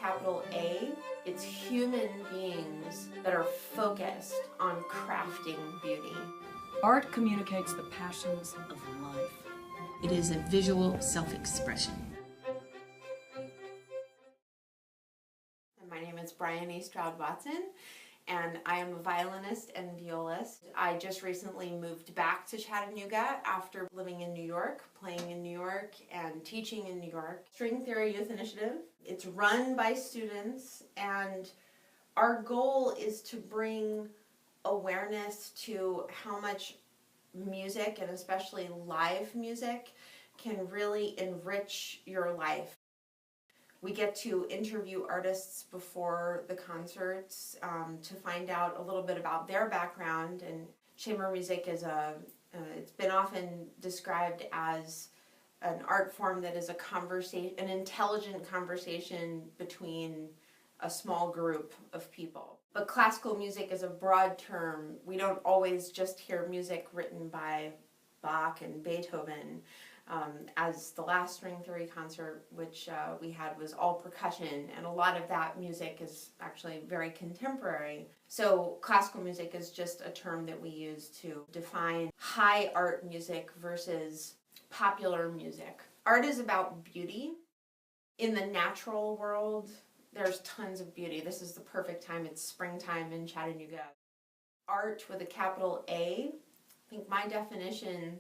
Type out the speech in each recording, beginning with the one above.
capital A. It's human beings that are focused on crafting beauty. Art communicates the passions of life. It is a visual self-expression. My name is Bryony Stroud-Watson, and I am a violinist and violist. I just recently moved back to Chattanooga after living in New York, playing in New York, and teaching in New York. String Theory Youth Initiative. It's run by students, and our goal is to bring awareness to how much music, and especially live music, can really enrich your life. We get to interview artists before the concerts to find out a little bit about their background. And chamber music is it's been often described as an art form that is an intelligent conversation between a small group of people. But classical music is a broad term. We don't always just hear music written by Bach and Beethoven. As the last String Theory concert, which we had, was all percussion, and a lot of that music is actually very contemporary. So classical music is just a term that we use to define high art music versus popular music. Art is about beauty. In the natural world, there's tons of beauty. This is the perfect time. It's springtime in Chattanooga. Art with a capital A, I think my definition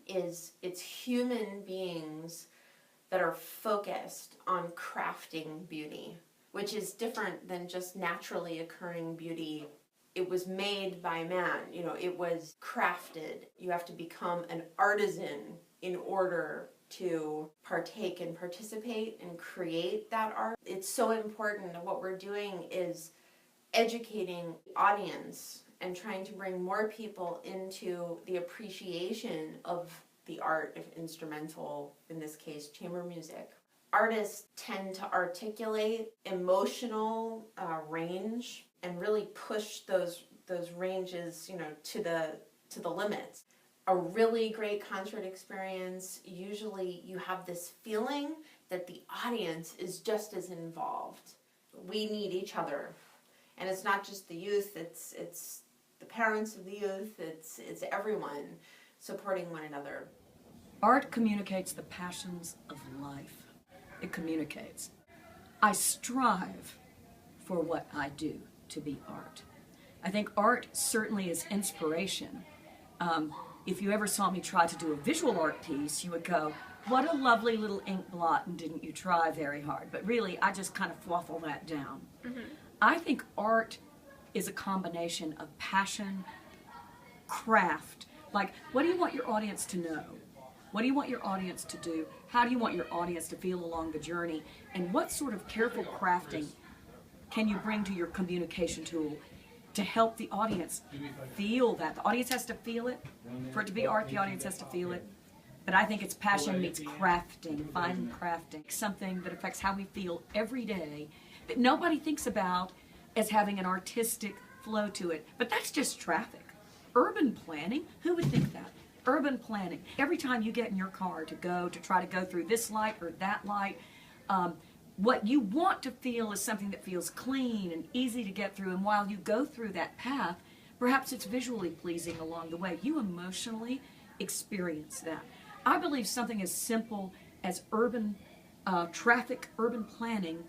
is it's human beings that are focused on crafting beauty, which is different than just naturally occurring beauty. It was made by man, it was crafted. You have to become an artisan in order to partake and participate and create that art. It's so important. What we're doing is educating the audience and trying to bring more people into the appreciation of the art of instrumental, in this case, chamber music. Artists tend to articulate emotional range and really push those ranges, to the limits. A really great concert experience, usually you have this feeling that the audience is just as involved. We need each other. And it's not just the youth, it's the parents of the youth, it's everyone supporting one another. Art communicates the passions of life. It communicates. I strive for what I do to be art. I think art certainly is inspiration. If you ever saw me try to do a visual art piece, you would go, what a lovely little ink blot, and didn't you try very hard? But really, I just kind of fluffle that down. Mm-hmm. I think art is a combination of passion, craft. Like, what do you want your audience to know? What do you want your audience to do? How do you want your audience to feel along the journey? And what sort of careful crafting can you bring to your communication tool to help the audience feel that? The audience has to feel it. For it to be art, the audience has to feel it. But I think it's passion meets crafting, fine crafting, something that affects how we feel every day that nobody thinks about as having an artistic flow to it. But that's just traffic. Urban planning, who would think that? Urban planning. Every time you get in your car to try to go through this light or that light, what you want to feel is something that feels clean and easy to get through. And while you go through that path, perhaps it's visually pleasing along the way. You emotionally experience that. I believe something as simple as urban planning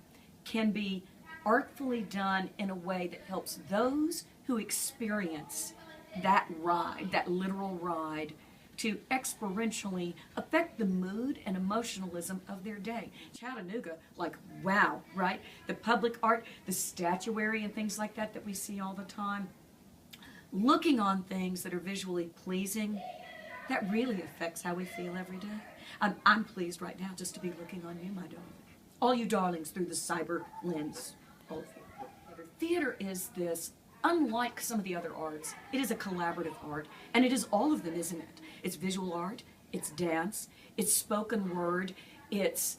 can be artfully done in a way that helps those who experience that ride, that literal ride, to experientially affect the mood and emotionalism of their day. Chattanooga, like, wow, right? The public art, the statuary and things like that we see all the time. Looking on things that are visually pleasing, that really affects how we feel every day. I'm pleased right now just to be looking on you, my darling. All you darlings through the cyber lens. All of you. Theater is this, unlike some of the other arts, it is a collaborative art, and it is all of them, isn't it? It's visual art, it's dance, it's spoken word, it's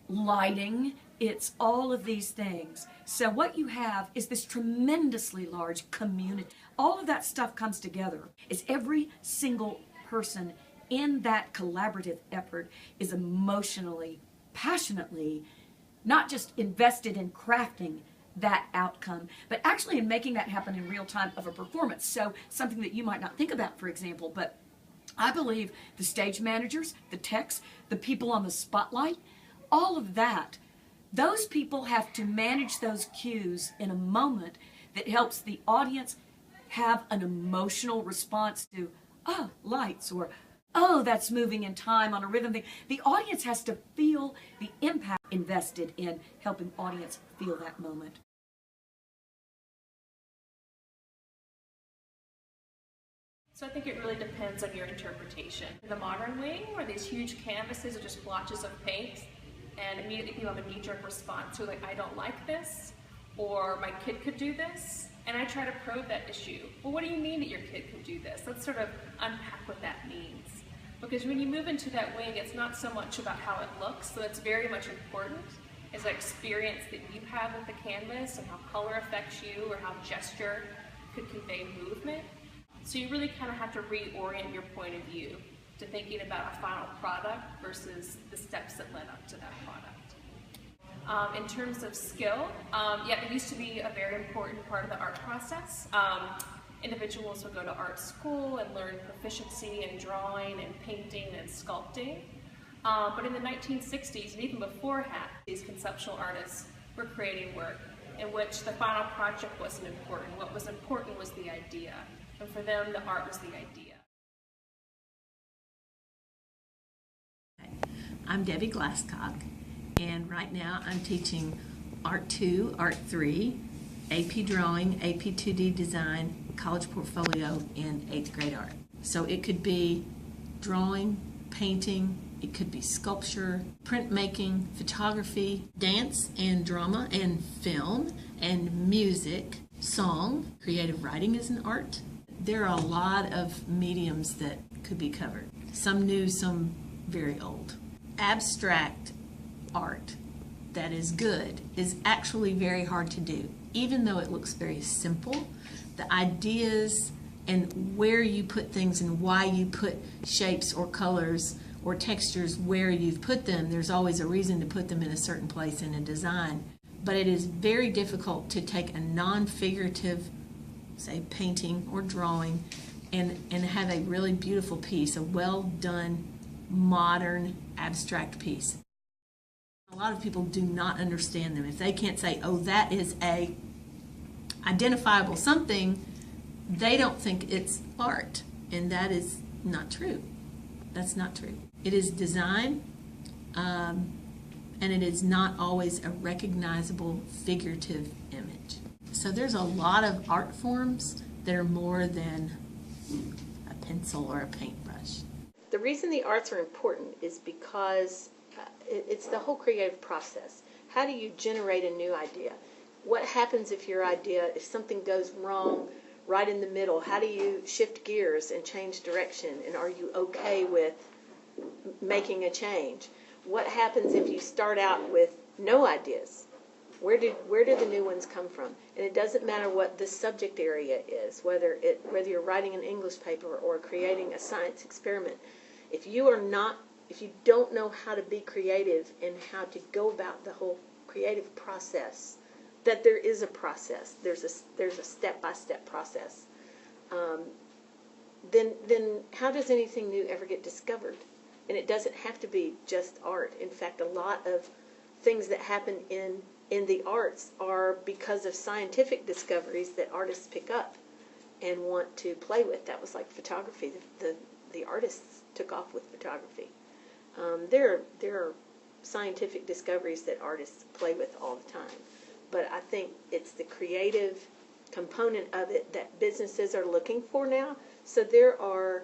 lighting, it's all of these things. So what you have is this tremendously large community. All of that stuff comes together. It's every single person in that collaborative effort is emotionally, passionately not just invested in crafting that outcome, but actually in making that happen in real time of a performance. So something that you might not think about, for example, but I believe the stage managers, the techs, the people on the spotlight, all of that, those people have to manage those cues in a moment that helps the audience have an emotional response to, oh, lights, or oh, that's moving in time on a rhythm thing. The audience has to feel the impact invested in helping audience feel that moment. So I think it really depends on your interpretation. The modern wing, where these huge canvases are just blotches of paint, and immediately people have a knee-jerk response. So like, I don't like this, or my kid could do this, and I try to probe that issue. Well, what do you mean that your kid could do this? Let's sort of unpack what that means. Because when you move into that wing, it's not so much about how it looks, so that's very much important, is the experience that you have with the canvas and how color affects you, or how gesture could convey movement. So you really kind of have to reorient your point of view to thinking about a final product versus the steps that led up to that product. In terms of skill, yeah, it used to be a very important part of the art process. Individuals would go to art school and learn proficiency in drawing and painting and sculpting. But in the 1960s, and even beforehand, these conceptual artists were creating work in which the final project wasn't important. What was important was the idea. And for them, the art was the idea. I'm Debbie Glasscock, and right now I'm teaching Art 2, Art 3, AP Drawing, AP 2D Design, College Portfolio, and 8th grade art. So it could be drawing, painting, it could be sculpture, printmaking, photography, dance and drama and film and music, song. Creative writing is an art. There are a lot of mediums that could be covered. Some new, some very old. Abstract art that is good is actually very hard to do. Even though it looks very simple, the ideas and where you put things and why you put shapes or colors or textures where you've put them, there's always a reason to put them in a certain place in a design. But it is very difficult to take a non-figurative, say, painting or drawing, and have a really beautiful piece, a well-done, modern, abstract piece. A lot of people do not understand them. If they can't say, oh, that is a identifiable something, they don't think it's art, and that is not true. That's not true. It is design, and it is not always a recognizable figurative image. So there's a lot of art forms that are more than a pencil or a paintbrush. The reason the arts are important is because it's the whole creative process. How do you generate a new idea? What happens if something goes wrong right in the middle? How do you shift gears and change direction? And are you okay with making a change? What happens if you start out with no ideas? Where do the new ones come from? And it doesn't matter what the subject area is, whether you're writing an English paper or creating a science experiment. If you don't know how to be creative and how to go about the whole creative process, that there is a process, there's a step-by-step process, then how does anything new ever get discovered? And it doesn't have to be just art. In fact, a lot of things that happen in the arts are because of scientific discoveries that artists pick up and want to play with. That was like photography. The artists took off with photography. There are scientific discoveries that artists play with all the time. But I think it's the creative component of it that businesses are looking for now. So there are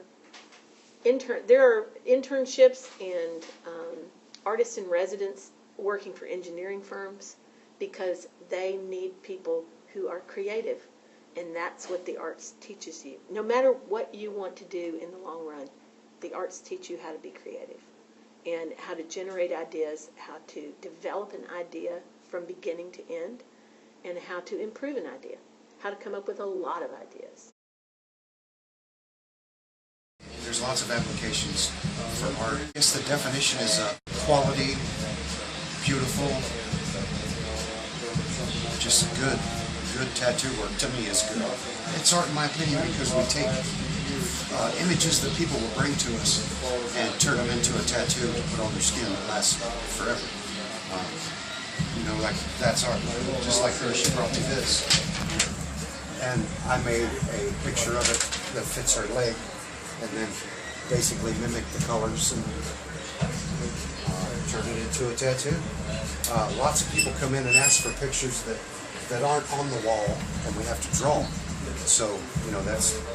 internships and artists in residence working for engineering firms because they need people who are creative, and that's what the arts teaches you. No matter what you want to do in the long run, the arts teach you how to be creative and how to generate ideas, how to develop an idea from beginning to end, and how to improve an idea, how to come up with a lot of ideas. There's lots of applications for art. I guess the definition is quality, beautiful, just good tattoo work to me is good. It's art in my opinion because we take images that people will bring to us and turn them into a tattoo to put on their skin that lasts forever. Like that's art. Just like her, she brought me this. And I made a picture of it that fits her leg and then basically mimic the colors and turn it into a tattoo. Lots of people come in and ask for pictures that aren't on the wall and we have to draw. So,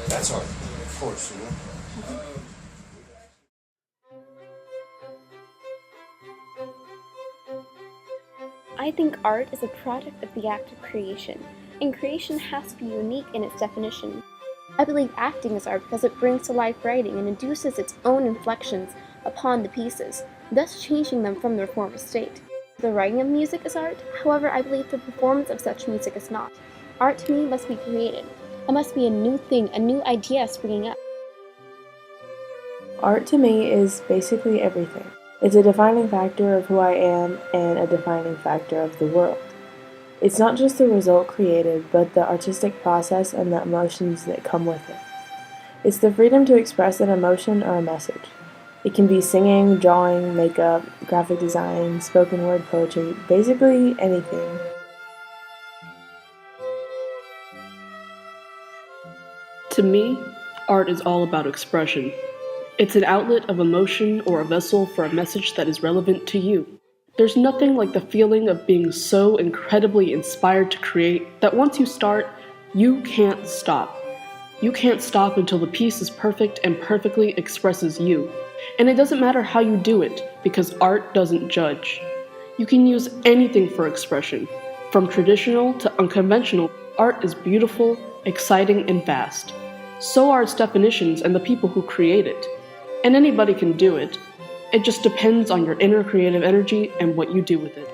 that's art, of course, I think art is a product of the act of creation, and creation has to be unique in its definition. I believe acting is art because it brings to life writing and induces its own inflections upon the pieces, thus changing them from their former state. The writing of music is art, however, I believe the performance of such music is not. Art to me must be created. It must be a new thing, a new idea springing up. Art to me is basically everything. It's a defining factor of who I am and a defining factor of the world. It's not just the result created, but the artistic process and the emotions that come with it. It's the freedom to express an emotion or a message. It can be singing, drawing, makeup, graphic design, spoken word poetry, basically anything. To me, art is all about expression. It's an outlet of emotion or a vessel for a message that is relevant to you. There's nothing like the feeling of being so incredibly inspired to create that once you start, you can't stop. You can't stop until the piece is perfect and perfectly expresses you. And it doesn't matter how you do it, because art doesn't judge. You can use anything for expression. From traditional to unconventional, art is beautiful, exciting, and vast. So are its definitions and the people who create it. And anybody can do it. It just depends on your inner creative energy and what you do with it.